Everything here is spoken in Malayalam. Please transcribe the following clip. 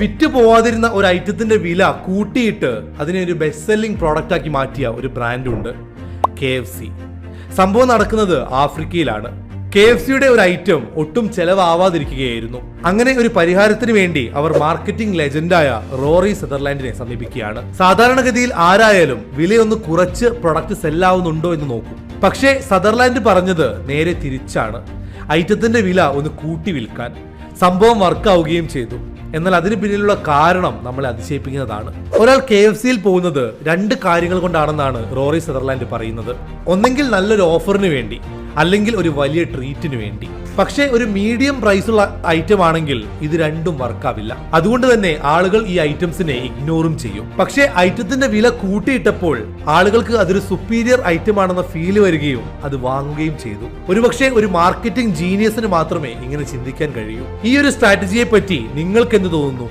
വിറ്റ് പോവാതിരുന്ന ഒരു ഐറ്റത്തിന്റെ വില കൂട്ടിയിട്ട് അതിനെ ഒരു ബെസ്റ്റ് സെല്ലിംഗ് പ്രോഡക്റ്റ് ആക്കി മാറ്റിയ ഒരു ബ്രാൻഡുണ്ട്, KFC. സംഭവം നടക്കുന്നത് ആഫ്രിക്കയിലാണ്. KFCയുടെ ഒരു ഐറ്റം ഒട്ടും ചെലവാവാതിരിക്കുകയായിരുന്നു. അങ്ങനെ ഒരു പരിഹാരത്തിന് വേണ്ടി അവർ മാർക്കറ്റിംഗ് ലെജൻഡായ റോറി സദർലാൻഡിനെ സമീപിക്കുകയാണ്. സാധാരണഗതിയിൽ ആരായാലും വിലയൊന്ന് കുറച്ച് പ്രൊഡക്റ്റ് സെല്ലാവുന്നുണ്ടോ എന്ന് നോക്കും. പക്ഷേ സദർലാൻഡ് പറഞ്ഞത് നേരെ തിരിച്ചാണ്. ഐറ്റത്തിന്റെ വില ഒന്ന് കൂട്ടി വിൽക്കാൻ. സംഭവം വർക്കാവുകയും ചെയ്തു. എന്നാൽ അതിന് പിന്നിലുള്ള കാരണം നമ്മളെ അതിശയിപ്പിക്കുന്നതാണ്. ഒരാൾ KFCയിൽ പോകുന്നത് 2 കാര്യങ്ങൾ കൊണ്ടാണെന്നാണ് റോറി സദർലാൻഡ് പറയുന്നത്. ഒന്നെങ്കിൽ നല്ലൊരു ഓഫറിന് വേണ്ടി, അല്ലെങ്കിൽ ഒരു വലിയ ട്രീറ്റിന് വേണ്ടി. പക്ഷേ ഒരു മീഡിയം പ്രൈസുള്ള ഐറ്റം ആണെങ്കിൽ ഇത് രണ്ടും വർക്കാവില്ല. അതുകൊണ്ട് തന്നെ ആളുകൾ ഈ ഐറ്റംസിനെ ഇഗ്നോറും ചെയ്യും. പക്ഷേ ഐറ്റത്തിന്റെ വില കൂട്ടിയിട്ടപ്പോൾ ആളുകൾക്ക് അതൊരു സുപ്പീരിയർ ഐറ്റം ആണെന്ന ഫീല് വരികയും അത് വാങ്ങുകയും ചെയ്തു. ഒരുപക്ഷെ ഒരു മാർക്കറ്റിംഗ് ജീനിയസിന് മാത്രമേ ഇങ്ങനെ ചിന്തിക്കാൻ കഴിയൂ. ഈ ഒരു സ്ട്രാറ്റജിയെ പറ്റി നിങ്ങൾക്ക് എന്ത് തോന്നുന്നു?